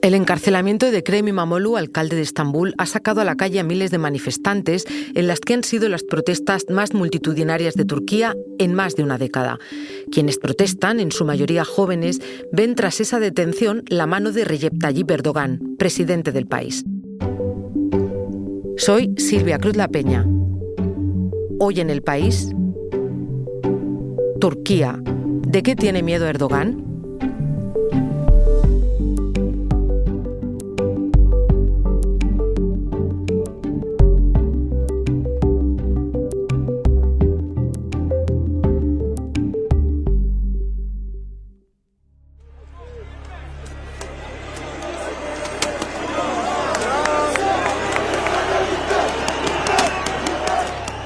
El encarcelamiento de Ekrem İmamoğlu, alcalde de Estambul, ha sacado a la calle a miles de manifestantes en las que han sido las protestas más multitudinarias de Turquía en más de una década. Quienes protestan, en su mayoría jóvenes, ven tras esa detención la mano de Recep Tayyip Erdogan, presidente del país. Soy Silvia Cruz La Peña. Hoy en El País, Turquía. ¿De qué tiene miedo Erdogan?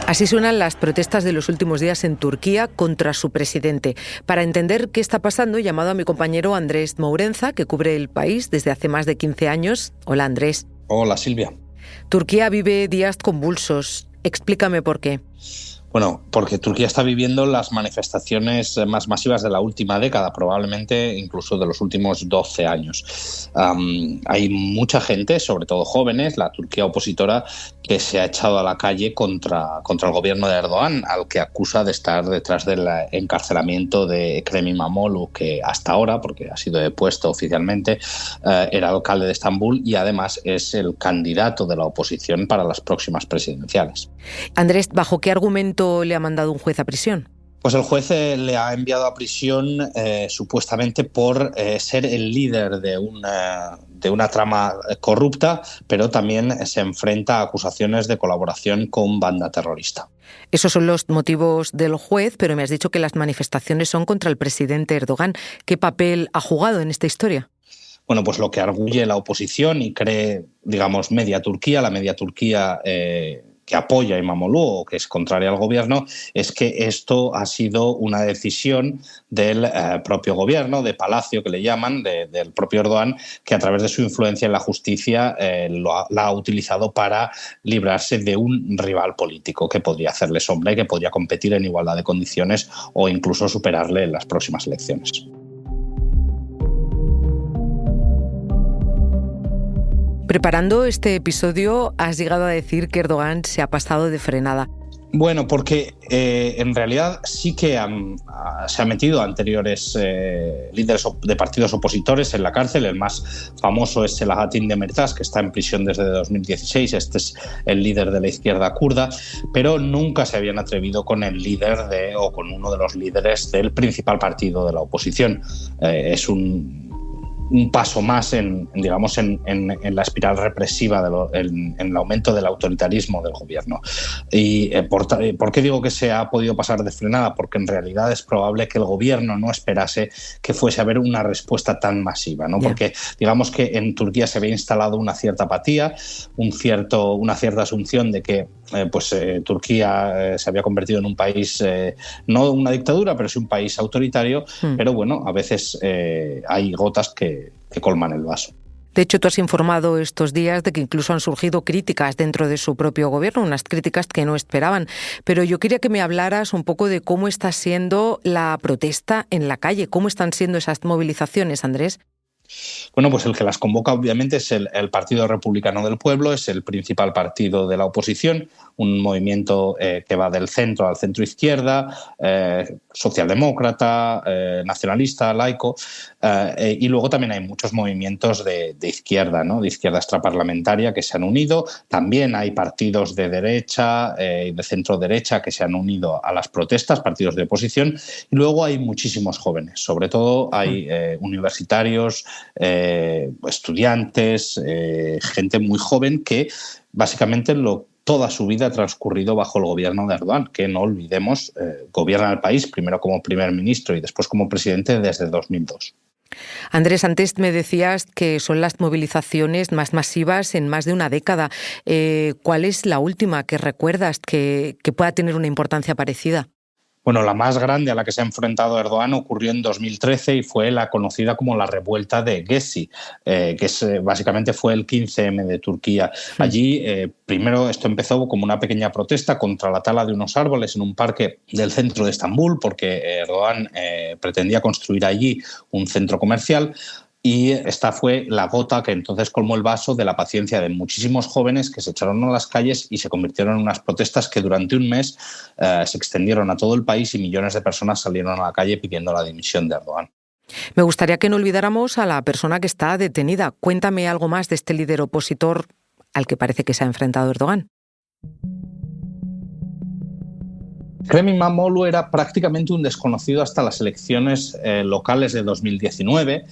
Así suenan las protestas de los últimos días en Turquía contra su presidente. Para entender qué está pasando, he llamado a mi compañero Andrés Mourenza, que cubre El País desde hace más de 15 años. Hola, Andrés. Hola, Silvia. Turquía vive días convulsos. Explícame por qué. Bueno, porque Turquía está viviendo las manifestaciones más masivas de la última década, probablemente incluso de los últimos 12 años. Hay mucha gente, sobre todo jóvenes, la Turquía opositora, que se ha echado a la calle contra el gobierno de Erdogan, al que acusa de estar detrás del encarcelamiento de Ekrem İmamoğlu, que hasta ahora, porque ha sido depuesto oficialmente, era alcalde de Estambul y además es el candidato de la oposición para las próximas presidenciales. Andrés, ¿bajo qué argumento le ha mandado un juez a prisión? Pues el juez le ha enviado a prisión supuestamente por ser el líder de una trama corrupta, pero también se enfrenta a acusaciones de colaboración con banda terrorista. Esos son los motivos del juez, pero me has dicho que las manifestaciones son contra el presidente Erdogan. ¿Qué papel ha jugado en esta historia? Bueno, pues lo que arguye la oposición y cree, digamos, media Turquía, la media Turquía que apoya a İmamoğlu o que es contraria al gobierno, es que esto ha sido una decisión del propio gobierno, de Palacio, que le llaman, del propio Erdogan, que a través de su influencia en la justicia la ha utilizado para librarse de un rival político que podría hacerle sombra y que podría competir en igualdad de condiciones o incluso superarle en las próximas elecciones. Preparando este episodio, has llegado a decir que Erdogan se ha pasado de frenada. Bueno, porque en realidad sí que se ha metido a anteriores líderes de partidos opositores en la cárcel. El más famoso es Selahattin Demirtas, que está en prisión desde 2016. Este es el líder de la izquierda kurda, pero nunca se habían atrevido con el líder o con uno de los líderes del principal partido de la oposición. Es un paso más en la espiral represiva, en el aumento del autoritarismo del gobierno. ¿Y por qué digo que se ha podido pasar de frenada? Porque en realidad es probable que el gobierno no esperase que fuese a haber una respuesta tan masiva, ¿no? Porque digamos que en Turquía se había instalado una cierta apatía, una cierta asunción de que Turquía se había convertido en un país, no una dictadura, pero sí un país autoritario, pero bueno, a veces hay gotas que colman el vaso. De hecho, tú has informado estos días de que incluso han surgido críticas dentro de su propio gobierno, unas críticas que no esperaban. Pero yo quería que me hablaras un poco de cómo está siendo la protesta en la calle, cómo están siendo esas movilizaciones, Andrés. Bueno, pues el que las convoca obviamente es el Partido Republicano del Pueblo, es el principal partido de la oposición, un movimiento que va del centro al centro-izquierda, socialdemócrata, nacionalista, laico, y luego también hay muchos movimientos de izquierda, ¿no? De izquierda extraparlamentaria que se han unido. También hay partidos de derecha, de centro-derecha que se han unido a las protestas, partidos de oposición, y luego hay muchísimos jóvenes, sobre todo hay universitarios, estudiantes, gente muy joven que básicamente toda su vida ha transcurrido bajo el gobierno de Erdogan, que no olvidemos, gobierna el país primero como primer ministro y después como presidente desde 2002. Andrés, antes me decías que son las movilizaciones más masivas en más de una década. ¿Cuál es la última que recuerdas que pueda tener una importancia parecida? Bueno, la más grande a la que se ha enfrentado Erdogan ocurrió en 2013 y fue la conocida como la revuelta de Gezi, que básicamente fue el 15M de Turquía. Allí, primero, esto empezó como una pequeña protesta contra la tala de unos árboles en un parque del centro de Estambul, porque Erdogan pretendía construir allí un centro comercial. Y esta fue la gota que entonces colmó el vaso de la paciencia de muchísimos jóvenes que se echaron a las calles y se convirtieron en unas protestas que durante un mes se extendieron a todo el país y millones de personas salieron a la calle pidiendo la dimisión de Erdogan. Me gustaría que no olvidáramos a la persona que está detenida. Cuéntame algo más de este líder opositor al que parece que se ha enfrentado Erdogan. Ekrem İmamoğlu era prácticamente un desconocido hasta las elecciones locales de 2019.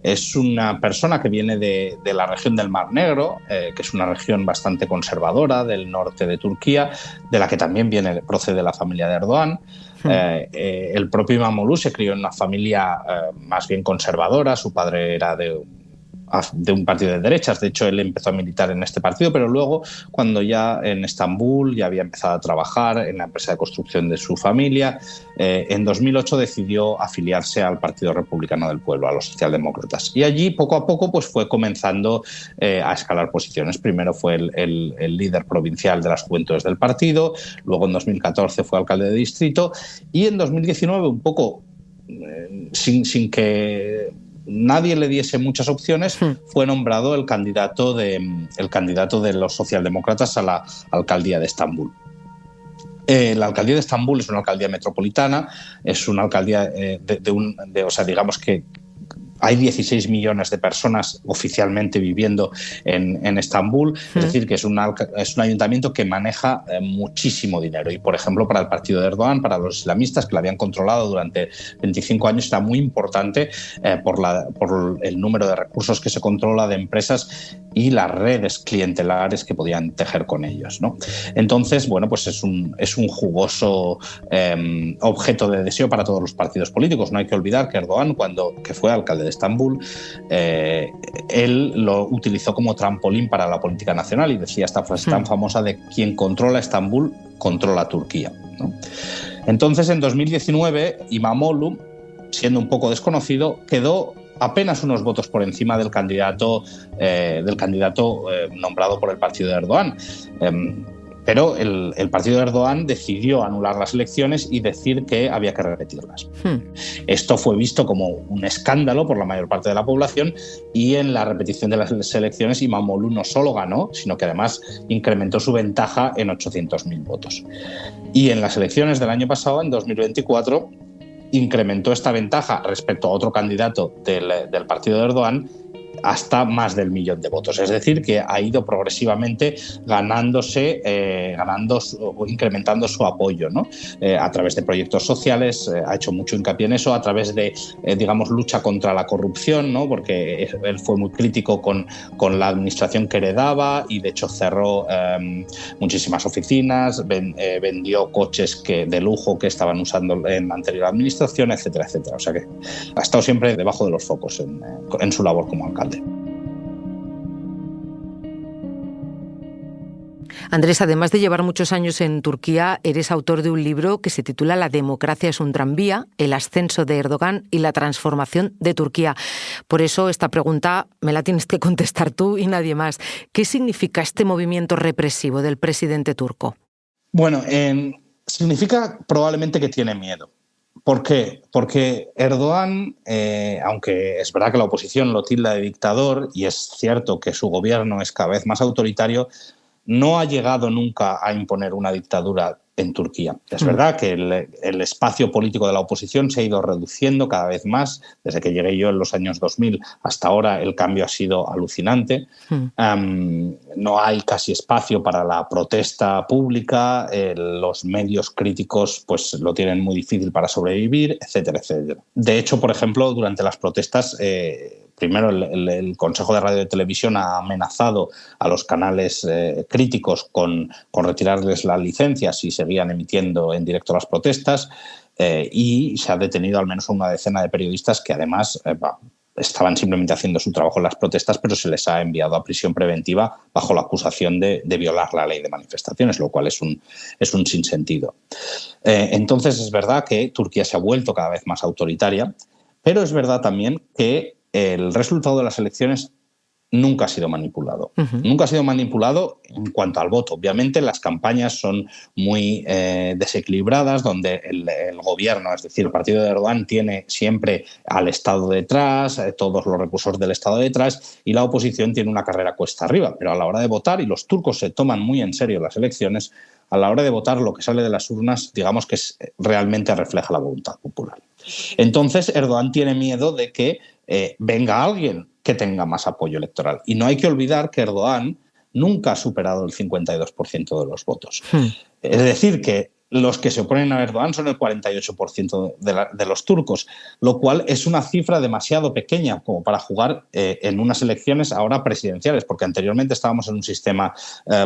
Es una persona que viene de la región del Mar Negro, que es una región bastante conservadora del norte de Turquía, de la que también procede la familia de Erdogan. El propio İmamoğlu se crió en una familia más bien conservadora. Su padre era de un partido de derechas. De hecho, él empezó a militar en este partido, pero luego, cuando ya en Estambul ya había empezado a trabajar en la empresa de construcción de su familia, en 2008 decidió afiliarse al Partido Republicano del Pueblo, a los socialdemócratas. Y allí, poco a poco, pues fue comenzando a escalar posiciones. Primero fue el líder provincial de las juventudes del partido, luego en 2014 fue alcalde de distrito y en 2019, un poco sin que nadie le diese muchas opciones, fue nombrado el candidato de los socialdemócratas a la alcaldía de Estambul. La alcaldía de Estambul es una alcaldía metropolitana, es una alcaldía digamos que hay 16 millones de personas oficialmente viviendo en Estambul, es decir, que es un ayuntamiento que maneja muchísimo dinero. Y, por ejemplo, para el partido de Erdogan, para los islamistas que lo habían controlado durante 25 años, está muy importante por el número de recursos que se controla, de empresas y las redes clientelares que podían tejer con ellos, ¿no? Entonces, bueno, pues es un jugoso objeto de deseo para todos los partidos políticos. No hay que olvidar que Erdogan, que fue alcalde de Estambul, él lo utilizó como trampolín para la política nacional y decía esta frase tan famosa de quien controla Estambul controla Turquía, ¿no? Entonces, en 2019, İmamoğlu, siendo un poco desconocido, quedó apenas unos votos por encima del candidato nombrado por el partido de Erdogan. Pero el partido de Erdogan decidió anular las elecciones y decir que había que repetirlas. Esto fue visto como un escándalo por la mayor parte de la población y en la repetición de las elecciones İmamoğlu no solo ganó, sino que además incrementó su ventaja en 800.000 votos. Y en las elecciones del año pasado, en 2024, incrementó esta ventaja respecto a otro candidato del partido de Erdogan hasta más del 1.000.000 de votos. Es decir, que ha ido progresivamente incrementando su apoyo, ¿no? A través de proyectos sociales, ha hecho mucho hincapié en eso, a través de, lucha contra la corrupción, ¿no? Porque él fue muy crítico con la administración que heredaba y, de hecho, cerró muchísimas oficinas, vendió coches de lujo que estaban usando en la anterior administración, etcétera, etcétera. O sea que ha estado siempre debajo de los focos en su labor como alcalde. Andrés, además de llevar muchos años en Turquía, eres autor de un libro que se titula La democracia es un tranvía, el ascenso de Erdogan y la transformación de Turquía. Por eso esta pregunta me la tienes que contestar tú y nadie más. ¿Qué significa este movimiento represivo del presidente turco? Bueno, significa probablemente que tiene miedo. ¿Por qué? Porque Erdogan, aunque es verdad que la oposición lo tilda de dictador y es cierto que su gobierno es cada vez más autoritario, no ha llegado nunca a imponer una dictadura en Turquía. Es verdad que el espacio político de la oposición se ha ido reduciendo cada vez más. Desde que llegué yo en los años 2000 hasta ahora el cambio ha sido alucinante. No hay casi espacio para la protesta pública, los medios críticos pues lo tienen muy difícil para sobrevivir, etcétera, etcétera. De hecho, por ejemplo, durante las protestas primero el Consejo de Radio y Televisión ha amenazado a los canales críticos con retirarles las licencias si seguían emitiendo en directo las protestas y se ha detenido al menos a una decena de periodistas que además estaban simplemente haciendo su trabajo en las protestas, pero se les ha enviado a prisión preventiva bajo la acusación de violar la ley de manifestaciones, lo cual es un sinsentido. Entonces es verdad que Turquía se ha vuelto cada vez más autoritaria, pero es verdad también que el resultado de las elecciones nunca ha sido manipulado. Nunca ha sido manipulado en cuanto al voto. Obviamente las campañas son muy desequilibradas, donde el gobierno, es decir, el partido de Erdogan, tiene siempre al Estado detrás, todos los recursos del Estado detrás, y la oposición tiene una carrera cuesta arriba. Pero a la hora de votar, y los turcos se toman muy en serio las elecciones, a la hora de votar lo que sale de las urnas, digamos que realmente refleja la voluntad popular. Entonces Erdogan tiene miedo de que venga alguien que tenga más apoyo electoral. Y no hay que olvidar que Erdogan nunca ha superado el 52% de los votos. Es decir, que los que se oponen a Erdogan son el 48% de los turcos, lo cual es una cifra demasiado pequeña como para jugar en unas elecciones ahora presidenciales, porque anteriormente estábamos en un sistema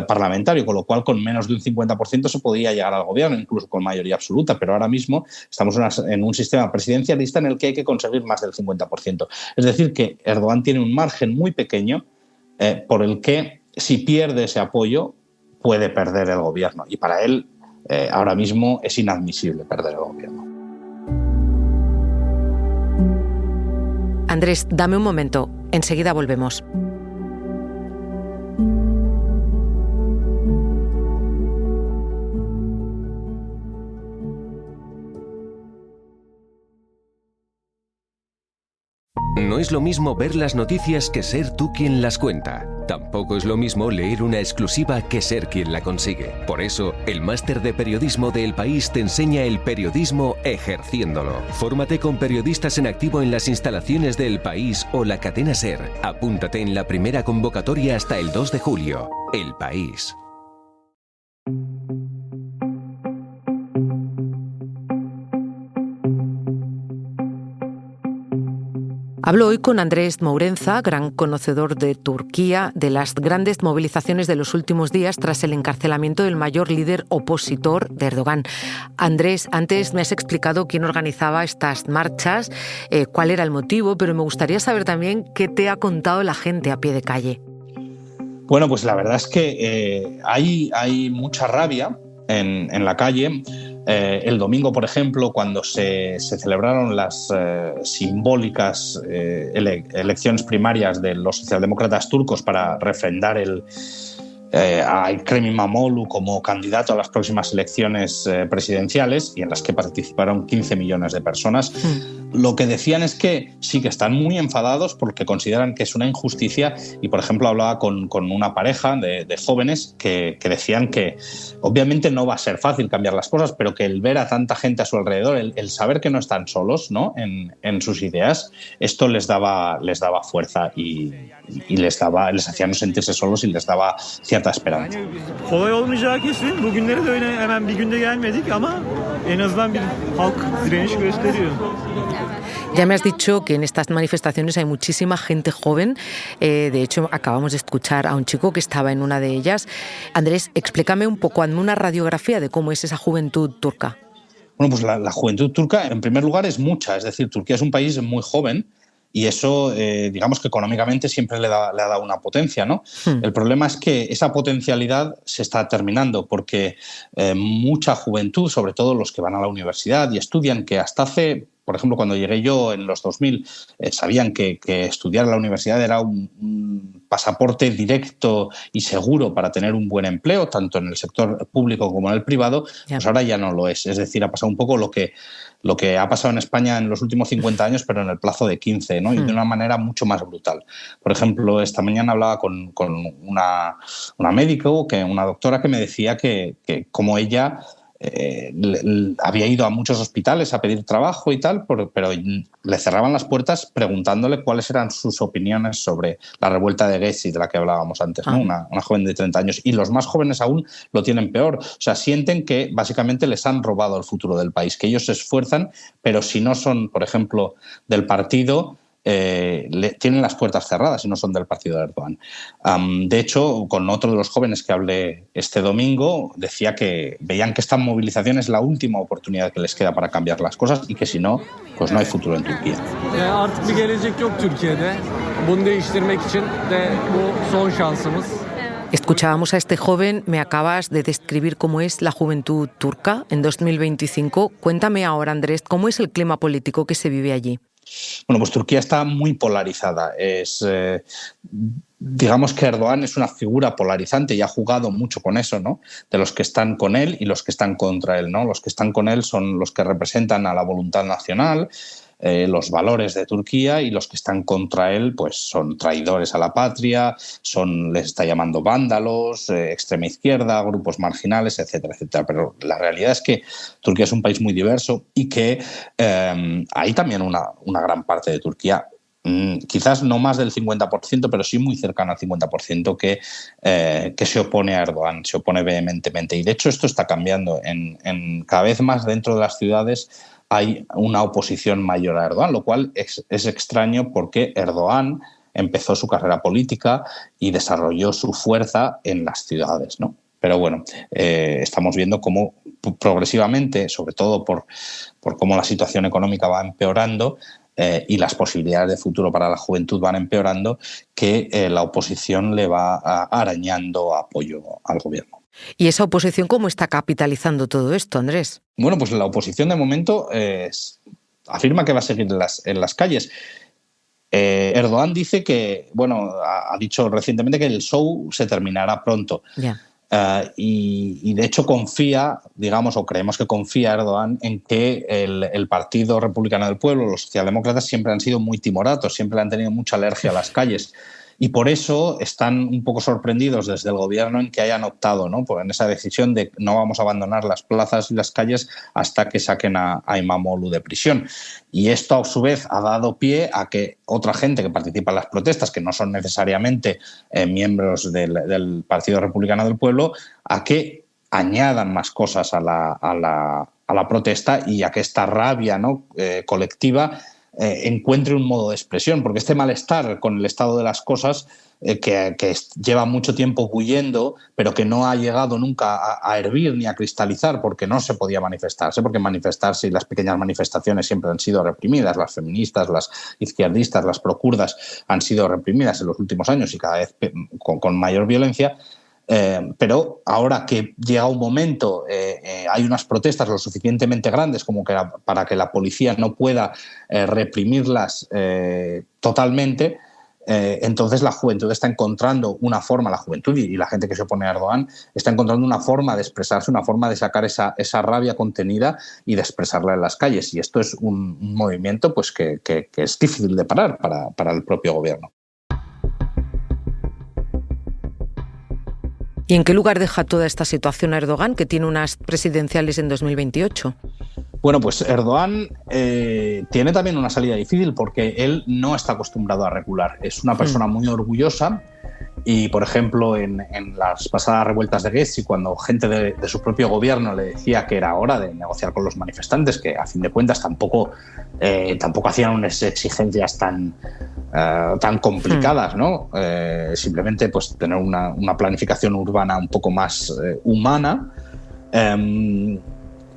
parlamentario, con lo cual con menos de un 50% se podía llegar al gobierno, incluso con mayoría absoluta, pero ahora mismo estamos en un sistema presidencialista en el que hay que conseguir más del 50%. Es decir, que Erdogan tiene un margen muy pequeño por el que, si pierde ese apoyo, puede perder el gobierno. Y para él, ahora mismo es inadmisible perder el gobierno. Andrés, dame un momento. Enseguida volvemos. No es lo mismo ver las noticias que ser tú quien las cuenta. Tampoco es lo mismo leer una exclusiva que ser quien la consigue. Por eso, el máster de periodismo de El País te enseña el periodismo ejerciéndolo. Fórmate con periodistas en activo en las instalaciones de El País o la cadena SER. Apúntate en la primera convocatoria hasta el 2 de julio. El País. Hablo hoy con Andrés Mourenza, gran conocedor de Turquía, de las grandes movilizaciones de los últimos días tras el encarcelamiento del mayor líder opositor de Erdogan. Andrés, antes me has explicado quién organizaba estas marchas, cuál era el motivo, pero me gustaría saber también qué te ha contado la gente a pie de calle. Bueno, pues la verdad es que hay mucha rabia en la calle. El domingo, por ejemplo, cuando se celebraron las simbólicas elecciones primarias de los socialdemócratas turcos para refrendar a Ekrem İmamoğlu como candidato a las próximas elecciones presidenciales, y en las que participaron 15 millones de personas, lo que decían es que sí que están muy enfadados porque consideran que es una injusticia. Y, por ejemplo, hablaba con una pareja de jóvenes que decían que obviamente no va a ser fácil cambiar las cosas, pero que el ver a tanta gente a su alrededor, el saber que no están solos, ¿no?, en sus ideas, esto les daba fuerza y les hacía no sentirse solos y les daba cierta esperanza. Kolay olmayacağı kesin. Bugünlere de öyle hemen bir günde gelmedik ama en azından bir halk direniş gösteriyor. Ya me has dicho que en estas manifestaciones hay muchísima gente joven. De hecho, acabamos de escuchar a un chico que estaba en una de ellas. Andrés, explícame un poco, hazme una radiografía de cómo es esa juventud turca. Bueno, pues la juventud turca, en primer lugar, es mucha. Es decir, Turquía es un país muy joven. Y eso, digamos que económicamente siempre le ha dado una potencia, ¿no? El problema es que esa potencialidad se está terminando porque mucha juventud, sobre todo los que van a la universidad y estudian, que hasta hace, por ejemplo, cuando llegué yo en los 2000, sabían que estudiar en la universidad era un pasaporte directo y seguro para tener un buen empleo, tanto en el sector público como en el privado, pues ahora ya no lo es. Es decir, ha pasado un poco lo que ha pasado en España en los últimos 50 años, pero en el plazo de 15, ¿no? Y de una manera mucho más brutal. Por ejemplo, esta mañana hablaba con una médico, una doctora, que me decía que como ella había ido a muchos hospitales a pedir trabajo y tal, pero le cerraban las puertas preguntándole cuáles eran sus opiniones sobre la revuelta de Gezi, de la que hablábamos antes, ¿no? Una joven de 30 años. Y los más jóvenes aún lo tienen peor. O sea, sienten que básicamente les han robado el futuro del país, que ellos se esfuerzan, pero si no son, por ejemplo, del partido, tienen las puertas cerradas y no son del partido de Erdogan. De hecho, con otro de los jóvenes que hablé este domingo, decía que veían que esta movilización es la última oportunidad que les queda para cambiar las cosas y que si no, pues no hay futuro en Turquía. Artık bir gelecek yok Türkiye'de. Bunu değiştirmek için de bu son şansımız. Escuchábamos a este joven, me acabas de describir cómo es la juventud turca en 2025. Cuéntame ahora, Andrés, ¿cómo es el clima político que se vive allí? Bueno, pues Turquía está muy polarizada. digamos que Erdogan es una figura polarizante y ha jugado mucho con eso, ¿no? De los que están con él y los que están contra él, ¿no? Los que están con él son los que representan a la voluntad nacional, los valores de Turquía, y los que están contra él pues son traidores a la patria, les está llamando vándalos, extrema izquierda, grupos marginales, etcétera, etcétera. Pero la realidad es que Turquía es un país muy diverso y que hay también una gran parte de Turquía, quizás no más del 50%, pero sí muy cercana al 50%, que se opone a Erdogan, se opone vehementemente. Y de hecho esto está cambiando. Cada vez más dentro de las ciudades hay una oposición mayor a Erdogan, lo cual es extraño porque Erdogan empezó su carrera política y desarrolló su fuerza en las ciudades, ¿no? Pero bueno, estamos viendo cómo progresivamente, sobre todo por cómo la situación económica va empeorando, y las posibilidades de futuro para la juventud van empeorando, que la oposición le va arañando apoyo al gobierno. ¿Y esa oposición cómo está capitalizando todo esto, Andrés? Bueno, pues la oposición de momento afirma que va a seguir en las calles. Erdogan dice que, ha dicho recientemente que el show se terminará pronto. Ya. Y de hecho confía, digamos, o creemos que confía Erdogan en que el Partido Republicano del Pueblo, los socialdemócratas, siempre han sido muy timoratos, siempre han tenido mucha alergia a las calles. Y por eso están un poco sorprendidos desde el gobierno en que hayan optado, ¿no?, en esa decisión de no vamos a abandonar las plazas y las calles hasta que saquen a Imamoglu de prisión. Y esto, a su vez, ha dado pie a que otra gente que participa en las protestas, que no son necesariamente miembros del Partido Republicano del Pueblo, a que añadan más cosas a la protesta y a que esta rabia, ¿no?, colectiva encuentre un modo de expresión, porque este malestar con el estado de las cosas que lleva mucho tiempo huyendo, pero que no ha llegado nunca a hervir ni a cristalizar, porque no se podía manifestarse, porque manifestarse y las pequeñas manifestaciones siempre han sido reprimidas, las feministas, las izquierdistas, las prokurdas han sido reprimidas en los últimos años y cada vez con mayor violencia. Pero ahora que llega un momento, hay unas protestas lo suficientemente grandes como que para que la policía no pueda reprimirlas totalmente, entonces la juventud está encontrando una forma, la juventud y la gente que se opone a Erdogan está encontrando una forma de expresarse, una forma de sacar esa rabia contenida y de expresarla en las calles. Y esto es un movimiento pues, que es difícil de parar para el propio gobierno. ¿Y en qué lugar deja toda esta situación a Erdogan, que tiene unas presidenciales en 2028? Bueno, pues Erdogan tiene también una salida difícil porque él no está acostumbrado a recular. Es una persona muy orgullosa y, por ejemplo, en las pasadas revueltas de Gezi, cuando gente de su propio gobierno le decía que era hora de negociar con los manifestantes, que a fin de cuentas tampoco hacían unas exigencias tan complicadas, ¿no? Simplemente pues, tener una planificación urbana un poco más humana.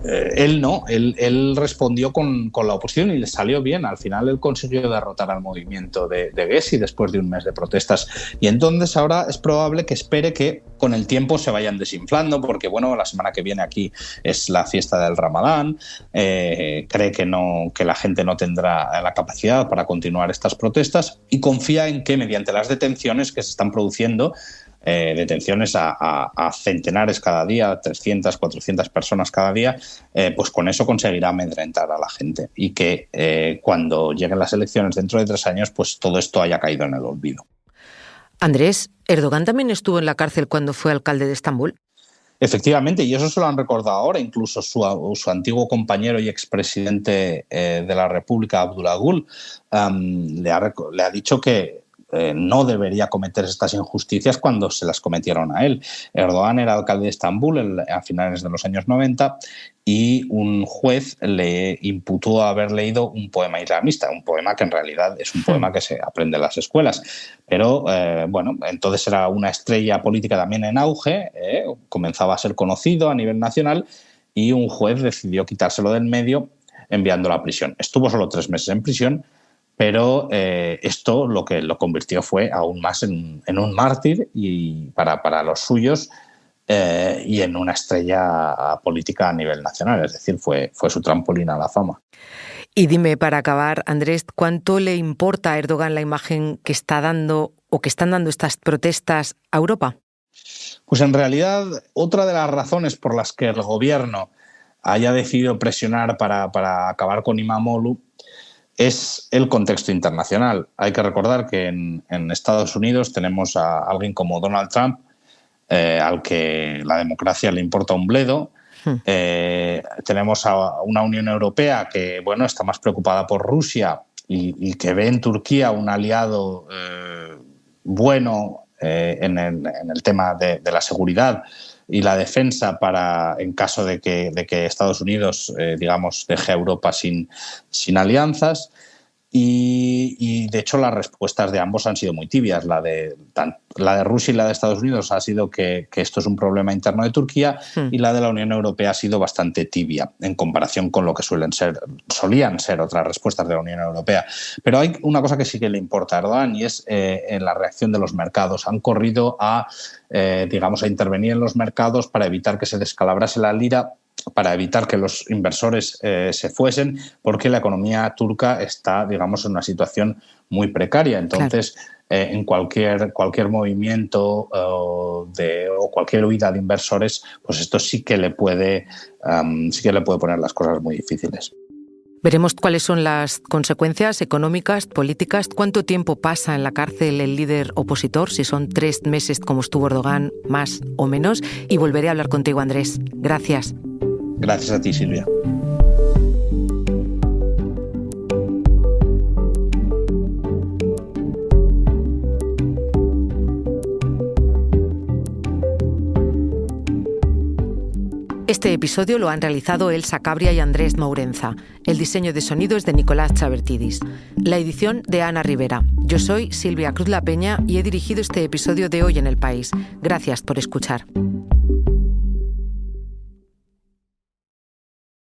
Él no, él respondió con la oposición y le salió bien. Al final él consiguió derrotar al movimiento de Gezi después de un mes de protestas. Y entonces ahora es probable que espere que con el tiempo se vayan desinflando, porque la semana que viene aquí es la fiesta del Ramadán. Cree que la gente no tendrá la capacidad para continuar estas protestas y confía en que mediante las detenciones que se están produciendo, detenciones a centenares cada día, 300, 400 personas cada día, pues con eso conseguirá amedrentar a la gente y que cuando lleguen las elecciones dentro de 3 años, pues todo esto haya caído en el olvido. Andrés, ¿Erdogan también estuvo en la cárcel cuando fue alcalde de Estambul? Efectivamente, y eso se lo han recordado ahora, incluso su antiguo compañero y expresidente de la República, Abdullah Gül, le ha dicho que no debería cometer estas injusticias cuando se las cometieron a él. Erdogan era alcalde de Estambul a finales de los años 90 y un juez le imputó haber leído un poema islamista, un poema que en realidad es un poema que se aprende en las escuelas. Pero, entonces era una estrella política también en auge, comenzaba a ser conocido a nivel nacional y un juez decidió quitárselo del medio enviándolo a prisión. Estuvo solo 3 meses en prisión, pero esto lo que lo convirtió fue aún más en un mártir y para los suyos y en una estrella política a nivel nacional. Es decir, fue su trampolín a la fama. Y dime, para acabar, Andrés, ¿cuánto le importa a Erdogan la imagen que está dando o que están dando estas protestas a Europa? Pues en realidad, otra de las razones por las que el gobierno haya decidido presionar para acabar con Imamoglu es el contexto internacional. Hay que recordar que en Estados Unidos tenemos a alguien como Donald Trump, al que la democracia le importa un bledo. Tenemos a una Unión Europea que, bueno, está más preocupada por Rusia y que ve en Turquía un aliado bueno en el tema de la seguridad y la defensa en caso de que Estados Unidos, deje a Europa sin alianzas. Y de hecho las respuestas de ambos han sido muy tibias. La de Rusia y la de Estados Unidos ha sido que esto es un problema interno de Turquía, y la de la Unión Europea ha sido bastante tibia en comparación con lo que solían ser otras respuestas de la Unión Europea. Pero hay una cosa que sí que le importa a Erdogan, y es la reacción de los mercados. Han corrido a intervenir en los mercados para evitar que se descalabrase la lira, para evitar que los inversores se fuesen, porque la economía turca está, en una situación muy precaria. Entonces, en cualquier movimiento o cualquier huida de inversores, pues esto sí que le puede poner las cosas muy difíciles. Veremos cuáles son las consecuencias económicas, políticas. ¿Cuánto tiempo pasa en la cárcel el líder opositor? Si son 3 meses como estuvo Erdogan, más o menos. Y volveré a hablar contigo, Andrés. Gracias. Gracias a ti, Silvia. Este episodio lo han realizado Elsa Cabria y Andrés Mourenza. El diseño de sonido es de Nicolás Chavertidis. La edición de Ana Rivera. Yo soy Silvia Cruz La Peña y he dirigido este episodio de Hoy en el País. Gracias por escuchar.